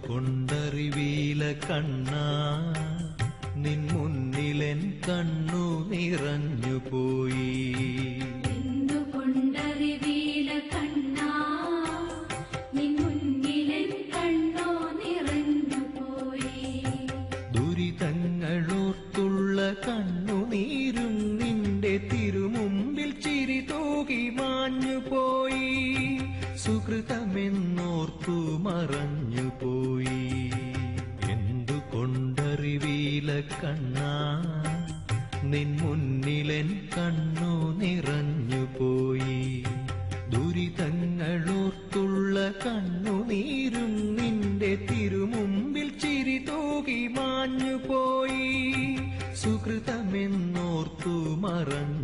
എന്തുകൊണ്ടറിവീല കണ്ണാ നിൻ മുന്നിലെൻ കണ്ണു നിറഞ്ഞുപോയി. എന്തുകൊണ്ടറിവീല കണ്ണാ നിൻ മുന്നിലെൻ കണ്ണു നിറഞ്ഞുപോയി. ദുരിതങ്ങളോർത്തുള്ള കണ്ണുനീരും നിന്റെ തിരുമുമ്പിൽ ചിരി തൂകി മാഞ്ഞുപോയി. സുകൃതമെന്നോർത്തു മറഞ്ഞുപോയി. എന്തുകൊണ്ടറിവീല കണ്ണാ നിൻ മുന്നിലെൻ കണ്ണു നിറഞ്ഞുപോയി. ദുരിതങ്ങളോർത്തുള്ള കണ്ണുനീരും നിന്റെ തിരുമുമ്പിൽ ചിരി തൂകി മാഞ്ഞുപോയി. സുകൃതമെന്നോർത്തു മറഞ്ഞു